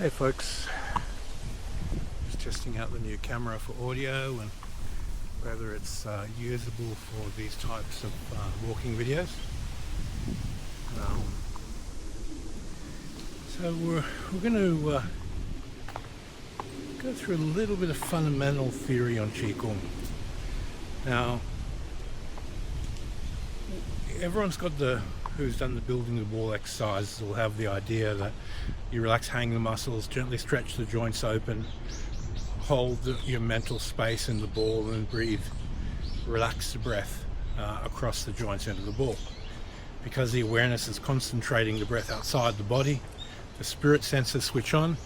Hey folks, just testing out the new camera for audio and whether it's usable for these types of walking videos. So we're going to go through a little bit of fundamental theory on qigong. Now, everyone's got who's done the building the wall exercises will have the idea that you relax, hang the muscles, gently stretch the joints open, hold your mental space in the ball and breathe, relax the breath across the joints into the ball. Because the awareness is concentrating the breath outside the body, the spirit senses switch on,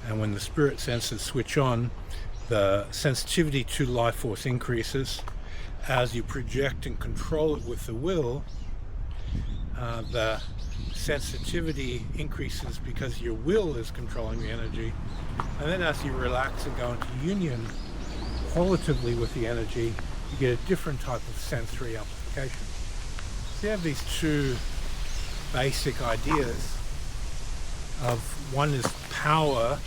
and when the spirit senses switch on, the sensitivity to life force increases. As you project and control it with the will, the sensitivity increases because your will is controlling the energy, and then as you relax and go into union qualitatively with the energy, you get a different type of sensory amplification. So you have these two basic ideas of one is power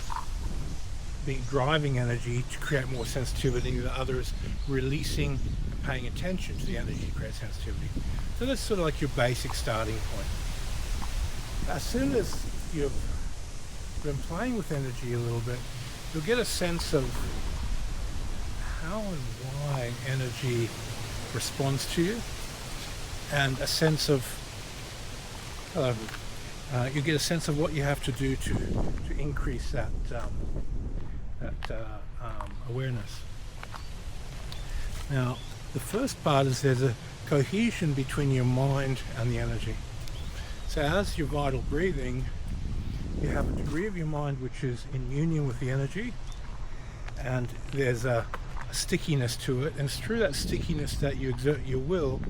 driving energy to create more sensitivity, the other is releasing and paying attention to the energy to create sensitivity. So that's sort of like your basic starting point. As soon as you've been playing with energy a little bit, you'll get a sense of how and why energy responds to you, and a sense of you get a sense of what you have to do to increase that awareness. Now, the first part is there's a cohesion between your mind and the energy. So as you're vital breathing, you have a degree of your mind which is in union with the energy, and there's a stickiness to it, and it's through that stickiness that you exert your will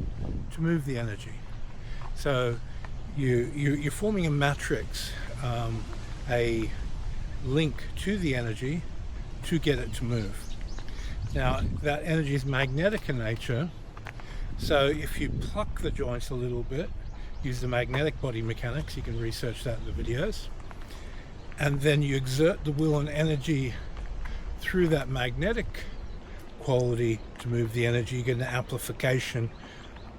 to move the energy. So you're forming a matrix, a link to the energy to get it to move. Now, that energy is magnetic in nature, so if you pluck the joints a little bit, use the magnetic body mechanics, you can research that in the videos, and then you exert the will and energy through that magnetic quality to move the energy, you get an amplification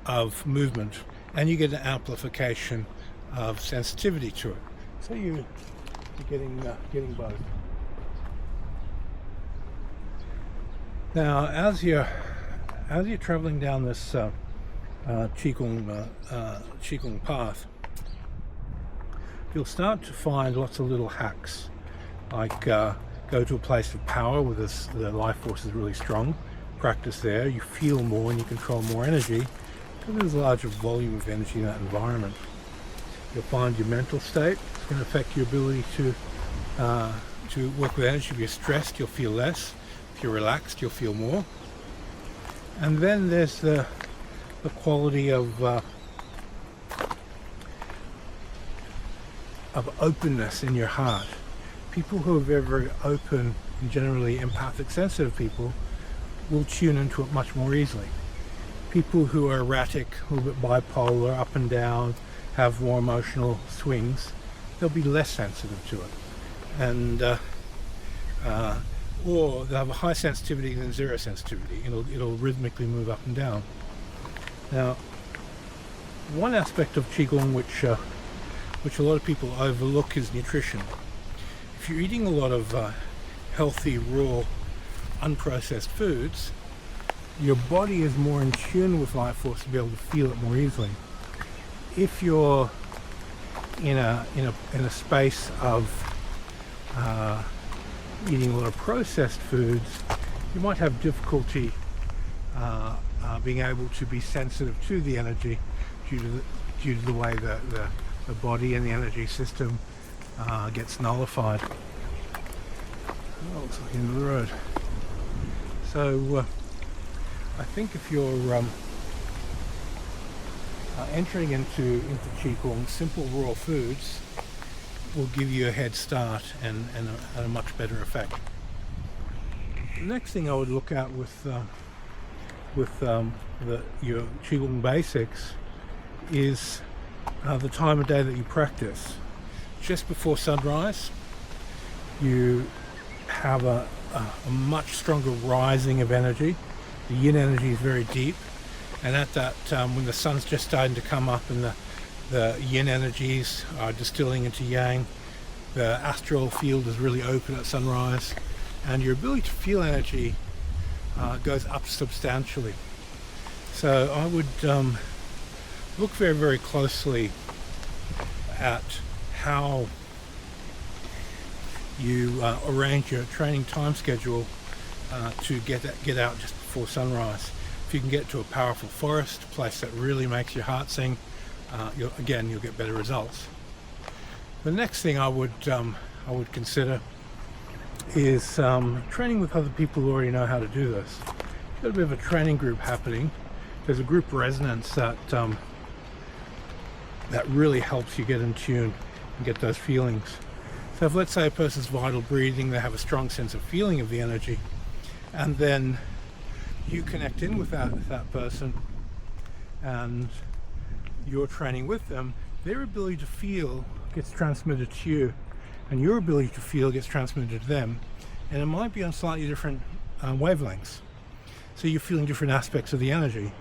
of movement, and you get an amplification of sensitivity to it. So you're getting both. Now, as you're traveling down this qigong path, you'll start to find lots of little hacks, like go to a place of power where the life force is really strong, practice there, you feel more and you control more energy because there's a larger volume of energy in that environment. You'll find your mental state, it's going to affect your ability to work with energy. If you're stressed, you'll feel less. If you're relaxed, you'll feel more. And then there's the quality of openness in your heart. People who are very, very open and generally empathic, sensitive people will tune into it much more easily. People who are erratic, a little bit bipolar, up and down, have more emotional swings, they'll be less sensitive to it. And or they'll have a high sensitivity and zero sensitivity. It'll rhythmically move up and down. Now, one aspect of qigong which a lot of people overlook is nutrition. If you're eating a lot of healthy, raw, unprocessed foods, your body is more in tune with life force to be able to feel it more easily. If you're in a space of eating a lot of processed foods, you might have difficulty being able to be sensitive to the energy due to the way the body and the energy system gets nullified. Oh, looks like the end of the road. So I think if you're entering into qigong, simple raw foods will give you a head start and a much better effect. The next thing I would look at with your qigong basics is the time of day that you practice. Just before sunrise, you have a much stronger rising of energy. The yin energy is very deep, and at that when the sun's just starting to come up and the yin energies are distilling into yang, the astral field is really open at sunrise, and your ability to feel energy goes up substantially. So I would look very, very closely at how you arrange your training time schedule to get out just before sunrise. If you can get to a powerful forest, a place that really makes your heart sing, you'll get better results. The next thing I would consider is training with other people who already know how to do this. Got a bit of a training group happening. There's a group resonance that really helps you get in tune and get those feelings. So if, let's say, a person's vital breathing, they have a strong sense of feeling of the energy, and then you connect in with that person and you're training with them, their ability to feel gets transmitted to you, and your ability to feel gets transmitted to them, and it might be on slightly different wavelengths. So you're feeling different aspects of the energy.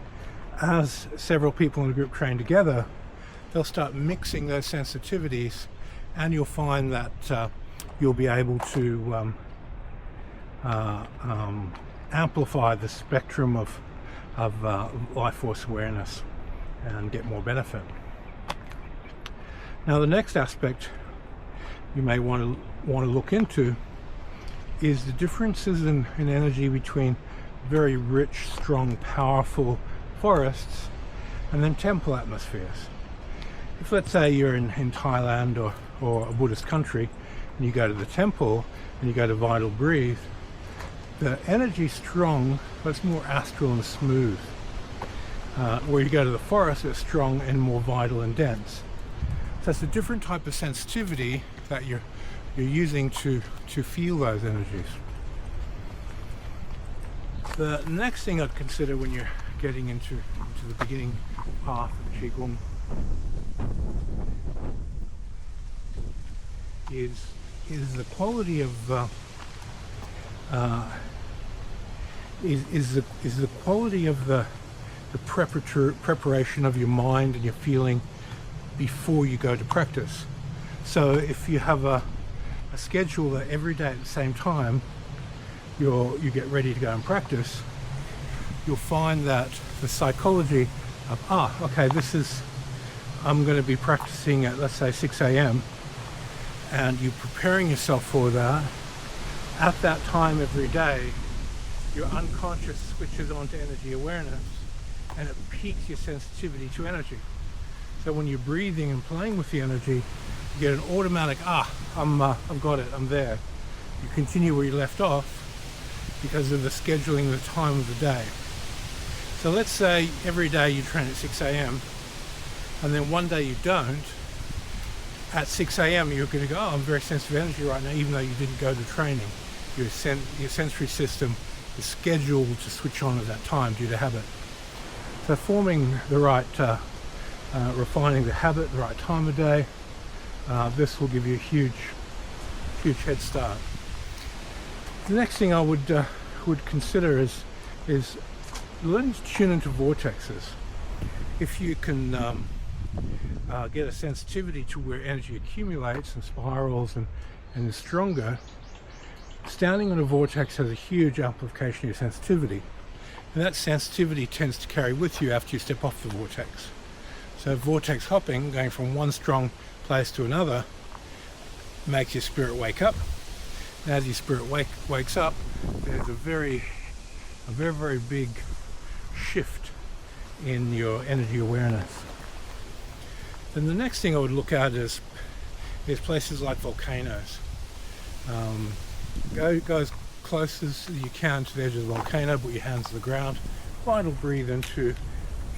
As several people in a group train together, they'll start mixing those sensitivities, and you'll find that you'll be able to amplify the spectrum of life force awareness and get more benefit. Now, the next aspect you may want to look into is the differences in energy between very rich, strong, powerful forests and then temple atmospheres. If, let's say, you're in Thailand or a Buddhist country, and you go to the temple and you go to Vital Breathe, the energy's strong, but it's more astral and smooth. Where you go to the forest, it's strong and more vital and dense. So it's a different type of sensitivity that you're using to feel those energies. The next thing I'd consider when you're getting into the beginning path of qigong is the quality of the quality of the preparation of your mind and your feeling before you go to practice. So if you have a schedule that every day at the same time you get ready to go and practice, you'll find that the psychology of okay, I'm going to be practicing at, let's say, 6 a.m. and you're preparing yourself for that. At that time every day, your unconscious switches on to energy awareness, and it peaks your sensitivity to energy. So when you're breathing and playing with the energy, you get an automatic, I've got it, I'm there. You continue where you left off because of the scheduling of the time of the day. So let's say every day you train at 6 a.m. and then one day you don't. At 6 a.m. you're going to go, I'm very sensitive energy right now, even though you didn't go to training. Your sensory system is scheduled to switch on at that time due to habit. So forming the right, refining the habit, the right time of day, this will give you a huge head start. The next thing I would consider is learning to tune into vortexes. If you can get a sensitivity to where energy accumulates and spirals and is stronger, standing on a vortex has a huge amplification of your sensitivity. And that sensitivity tends to carry with you after you step off the vortex. So vortex hopping, going from one strong place to another, makes your spirit wake up. And as your spirit wakes up, there's a very, very big shift in your energy awareness. Then the next thing I would look at is places like volcanoes. Go as close as you can to the edge of the volcano, put your hands to the ground, vital breathe into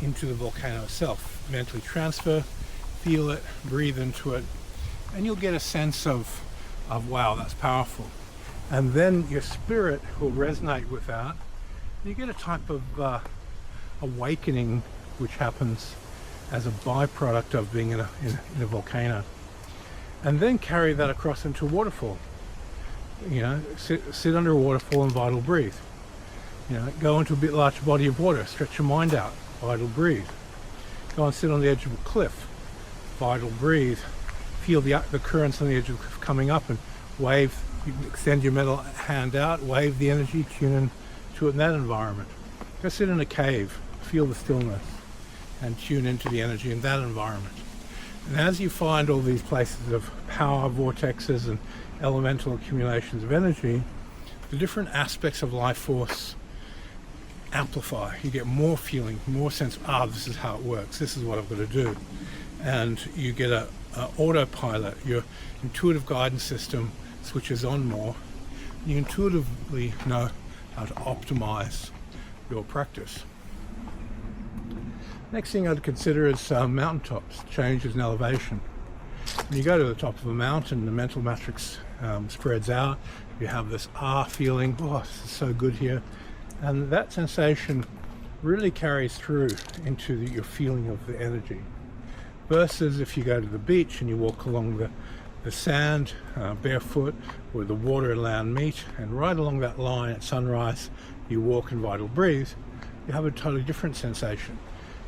the volcano itself. Mentally transfer, feel it, breathe into it, and you'll get a sense of wow, that's powerful. And then your spirit will resonate with that. You get a type of awakening which happens as a byproduct of being in a volcano. And then carry that across into a waterfall. You know, sit under a waterfall and vital breathe. You know, go into a bit larger body of water, stretch your mind out, vital breathe. Go and sit on the edge of a cliff, vital breathe. Feel the currents on the edge of the cliff coming up and wave. You can extend your metal hand out, wave the energy, tune in to it in that environment. Go sit in a cave, feel the stillness, and tune into the energy in that environment. And as you find all these places of power, vortexes, and elemental accumulations of energy, the different aspects of life force amplify. You get more feeling, more sense of, this is how it works, this is what I've got to do. And you get a autopilot. Your intuitive guidance system switches on more. You intuitively know how to optimize your practice. Next thing I'd consider is mountaintops, changes in elevation. When you go to the top of a mountain, the mental matrix spreads out. You have this feeling, oh, this is so good here. And that sensation really carries through into your feeling of the energy. Versus if you go to the beach and you walk along the sand barefoot, where the water and land meet, and right along that line at sunrise you walk and vital breathe, you have a totally different sensation.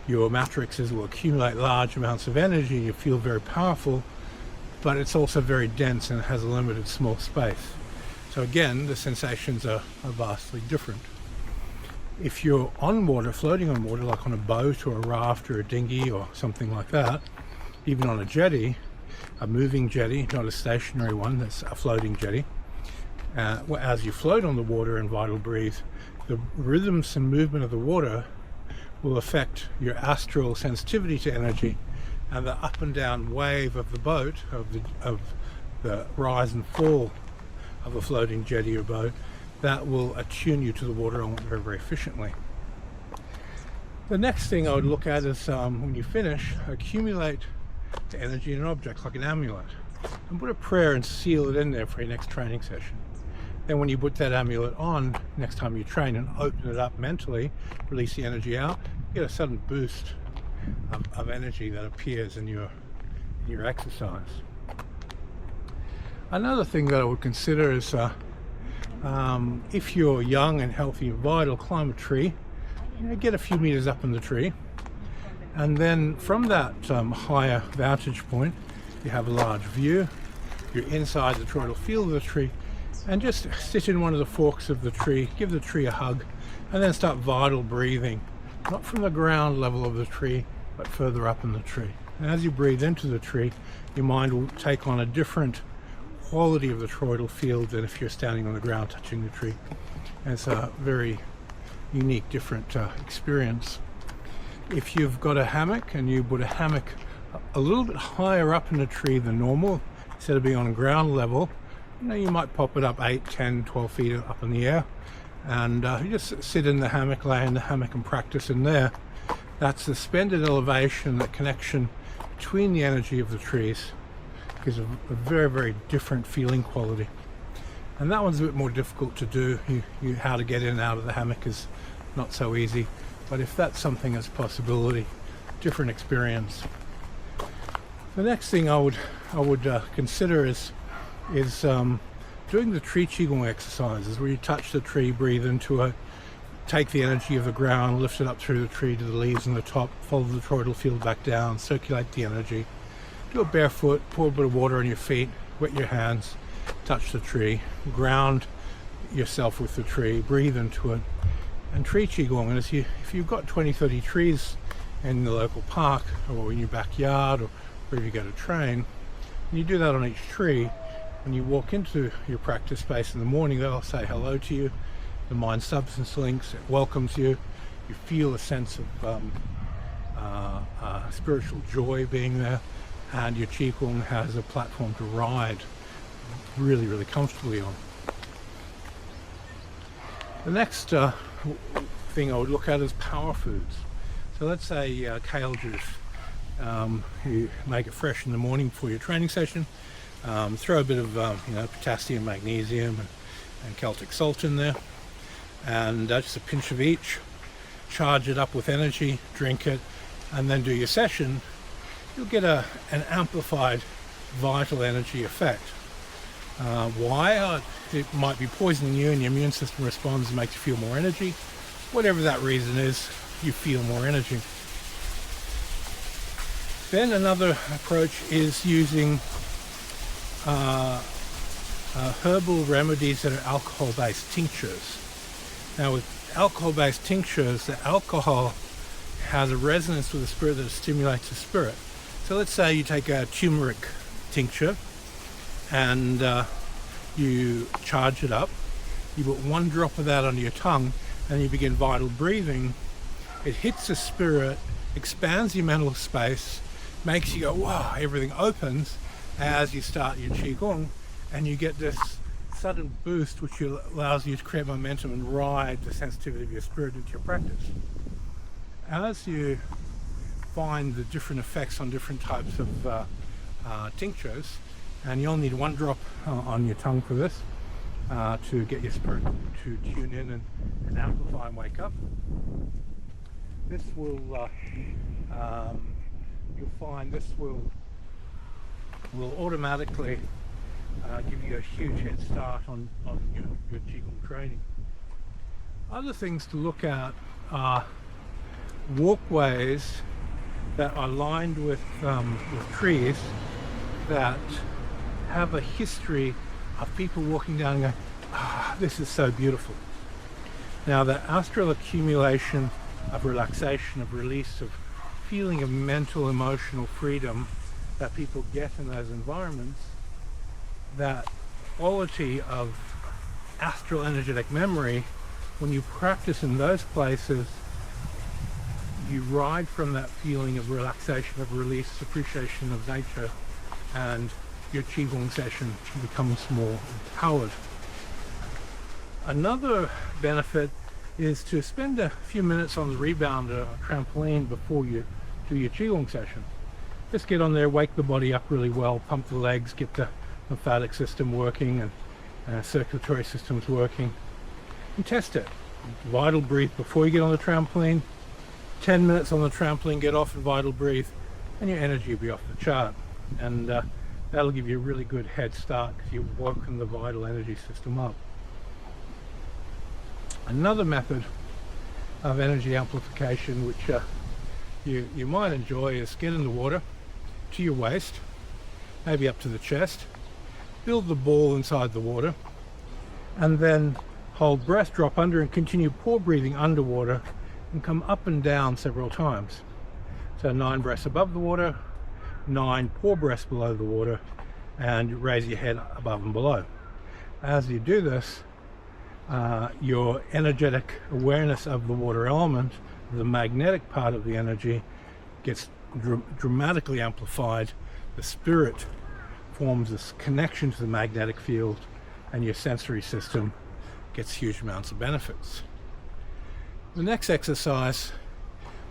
Your matrices will accumulate large amounts of energy, you feel very powerful, but it's also very dense and it has a limited small space. So again, the sensations are vastly different. If you're on water, floating on water, like on a boat or a raft or a dinghy or something like that, even on a jetty, a moving jetty, not a stationary one, that's a floating jetty, as you float on the water and vital breathe, the rhythms and movement of the water will affect your astral sensitivity to energy, and the up and down wave of the boat, of the rise and fall of a floating jetty or boat, that will attune you to the water element very, very efficiently. The next thing I would look at is when you finish, accumulate the energy in an object like an amulet and put a prayer and seal it in there for your next training session. Then when you put that amulet on next time you train and open it up mentally, release the energy out, you get a sudden boost of energy that appears in your exercise. Another thing that I would consider is if you're young and healthy and vital, climb a tree, get a few meters up in the tree, and then from that higher vantage point you have a large view, you're inside the toroidal field of the tree, and just sit in one of the forks of the tree, give the tree a hug, and then start vital breathing, not from the ground level of the tree but further up in the tree. And as you breathe into the tree, your mind will take on a different quality of the toroidal field than if you're standing on the ground touching the tree. And it's a very unique, different experience. If you've got a hammock and you put a hammock a little bit higher up in the tree than normal, instead of being on ground level, you might pop it up 8, 10, 12 feet up in the air, and you just sit in the hammock, lay in the hammock and practice in there. That suspended elevation, that connection between the energy of the trees, gives a very, very different feeling quality. And that one's a bit more difficult to do. How to get in and out of the hammock is not so easy, but if that's something that's a possibility, different experience. The next thing I would consider is doing the tree qigong exercises, where you touch the tree, breathe into it, take the energy of the ground, lift it up through the tree to the leaves and the top, follow the toroidal field back down, circulate the energy. Do it barefoot, pour a bit of water on your feet, wet your hands, touch the tree, ground yourself with the tree, breathe into it, and tree qigong. And if you've got 20-30 trees in the local park or in your backyard or wherever you go to train, and you do that on each tree, when you walk into your practice space in the morning, they'll say hello to you. The mind substance links, it welcomes you. You feel a sense of spiritual joy being there, and your qigong has a platform to ride really, really comfortably on. The next thing I would look at is power foods. So let's say kale juice. You make it fresh in the morning before your training session. Throw a bit of potassium, magnesium, and Celtic salt in there, and just a pinch of each. Charge it up with energy, drink it, and then do your session. You'll get an amplified vital energy effect. Why? It might be poisoning you and your immune system responds and makes you feel more energy. Whatever that reason is, you feel more energy. Then another approach is using herbal remedies that are alcohol-based tinctures. Now with alcohol-based tinctures, the alcohol has a resonance with the spirit that stimulates the spirit. So let's say you take a turmeric tincture and you charge it up, you put 1 drop of that under your tongue and you begin vital breathing. It hits the spirit, expands your mental space, makes you go, wow, everything opens as you start your qigong, and you get this sudden boost which allows you to create momentum and ride the sensitivity of your spirit into your practice. As you find the different effects on different types of tinctures, and you only need 1 drop on your tongue for this to get your spirit to tune in and amplify and wake up. This will, you'll find this will automatically give you a huge head start on your qigong training. Other things to look at are walkways that are lined with trees that have a history of people walking down and going, this is so beautiful. Now the astral accumulation of relaxation, of release, of feeling of mental, emotional freedom that people get in those environments, that quality of astral energetic memory, when you practice in those places, you ride from that feeling of relaxation, of release, appreciation of nature, and your qigong session becomes more empowered. Another benefit is to spend a few minutes on the rebounder or trampoline before you do your qigong session. Just get on there, wake the body up really well, pump the legs, get the lymphatic system working and circulatory systems working, and test it. Vital breathe before you get on the trampoline, 10 minutes on the trampoline, get off and vital breathe, and your energy will be off the chart. And that'll give you a really good head start because you've woken the vital energy system up. Another method of energy amplification which you might enjoy is get in the water to your waist, maybe up to the chest, build the ball inside the water, and then hold breath, drop under, and continue pore breathing underwater and come up and down several times. So 9 breaths above the water, 9 pore breaths below the water, and raise your head above and below. As you do this, your energetic awareness of the water element, the magnetic part of the energy, gets dramatically amplified. The spirit forms this connection to the magnetic field, and your sensory system gets huge amounts of benefits. The next exercise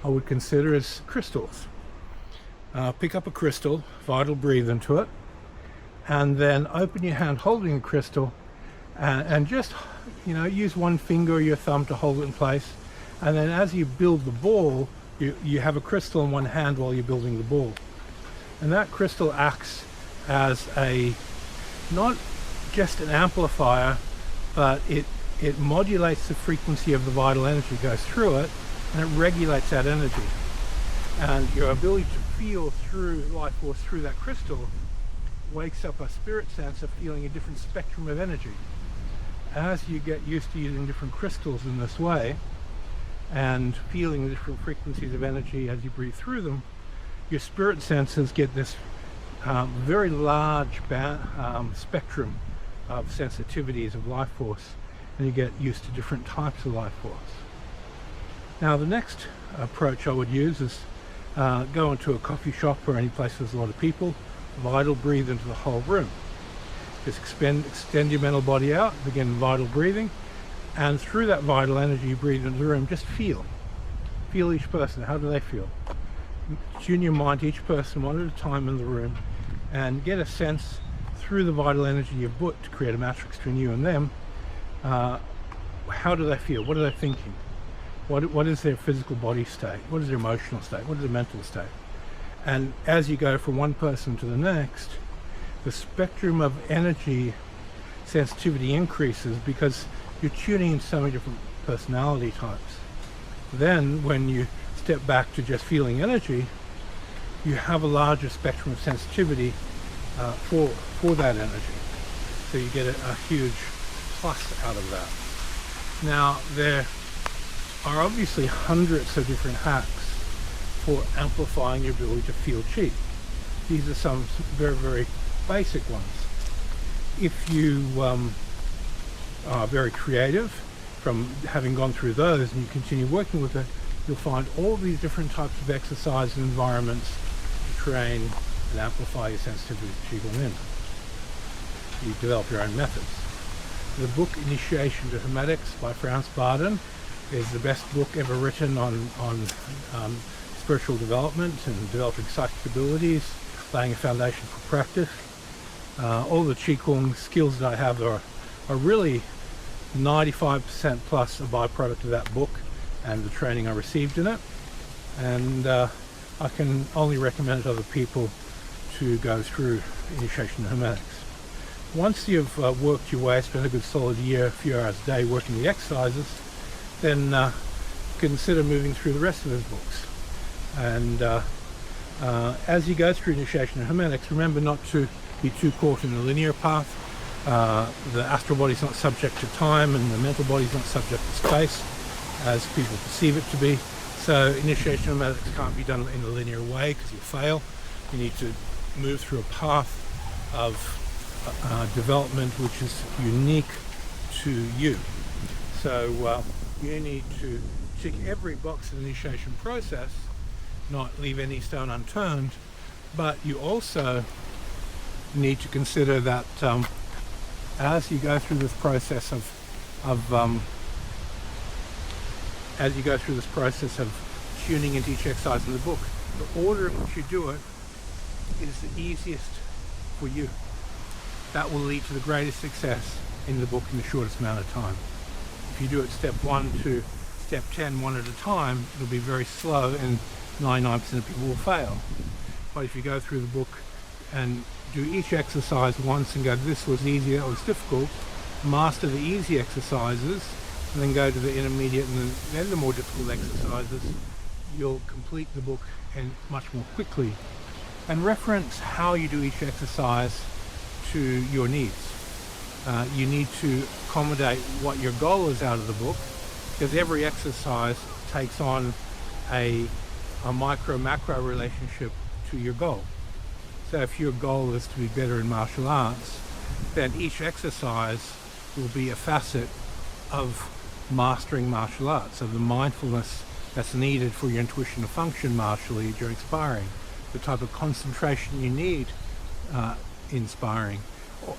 I would consider is crystals. Pick up a crystal, vital breathe into it, and then open your hand holding the crystal, and just use one finger or your thumb to hold it in place. And then as you build the ball, you have a crystal in one hand while you're building the ball, and that crystal acts as not just an amplifier, but it modulates the frequency of the vital energy, goes through it, and it regulates that energy. And your ability to feel through life force through that crystal wakes up a spirit sense of feeling a different spectrum of energy. As you get used to using different crystals in this way and feeling the different frequencies of energy as you breathe through them, your spirit senses get this very large spectrum of sensitivities of life force, and you get used to different types of life force. Now the next approach I would use is go into a coffee shop or any place with a lot of people, vital breathe into the whole room. Just extend your mental body out, begin vital breathing, and through that vital energy you breathe into the room, just feel each person. How do they feel? Tune your mind to each person one at a time in the room, and get a sense through the vital energy you've put to create a matrix between you and them. How do they feel? What are they thinking? What is their physical body state? What is their emotional state? What is their mental state? And as you go from one person to the next, the spectrum of energy sensitivity increases because you're tuning in so many different personality types. Then when you step back to just feeling energy, you have a larger spectrum of sensitivity for that energy. So you get a huge plus out of that. Now, there are obviously hundreds of different hacks for amplifying your ability to feel chi. These are some very, very basic ones. If you are very creative, from having gone through those and you continue working with it, you'll find all these different types of exercise and environments to train and amplify your sensitivity to qigong in. You develop your own methods. The book Initiation to Hermetics by Franz Barden is the best book ever written on spiritual development and developing psychic abilities, laying a foundation for practice. All the qigong skills that I have are really 95% plus a byproduct of that book and the training I received in it, and I can only recommend it to other people to go through Initiation to Hermetics. Once you've worked your way, spent a good solid year, a few hours a day working the exercises, then consider moving through the rest of those books. And as you go through Initiation to Hermetics, remember not to be too caught in the linear path. The astral body is not subject to time, and the mental body is not subject to space as people perceive it to be. So Initiation to Hermetics can't be done in a linear way because you'll fail. You need to move through a path of development which is unique to you. So you need to tick every box in the initiation process, not leave any stone unturned, but you also need to consider that as you go through this process of tuning into each exercise in the book, the order in which you do it is the easiest for you. That will lead to the greatest success in the book in the shortest amount of time. If you do it step 1 to step 10 one at a time, it'll be very slow and 99% of people will fail. But if you go through the book and do each exercise once and go, this was easy, that was difficult, master the easy exercises, and then go to the intermediate and then the more difficult exercises, you'll complete the book and much more quickly. And reference how you do each exercise to your needs. You need to accommodate what your goal is out of the book, because every exercise takes on a micro-macro relationship to your goal. So if your goal is to be better in martial arts, then each exercise will be a facet of mastering martial arts, of the mindfulness that's needed for your intuition to function martially during sparring, the type of concentration you need in sparring.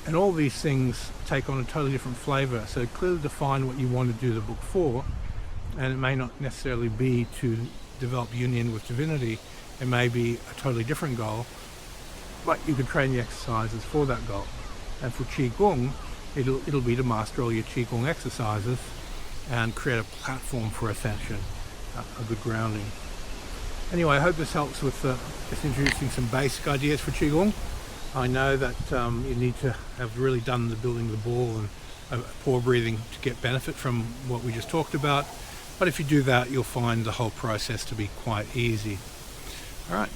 And all these things take on a totally different flavor. So clearly define what you want to do the book for, and it may not necessarily be to develop union with divinity. It may be a totally different goal, but you can train the exercises for that goal. And for qigong, it'll be to master all your qigong exercises and create a platform for ascension, a good grounding. Anyway, I hope this helps with just introducing some basic ideas for qigong. I know that you need to have really done the building the ball and pore breathing to get benefit from what we just talked about. But if you do that, you'll find the whole process to be quite easy. All right.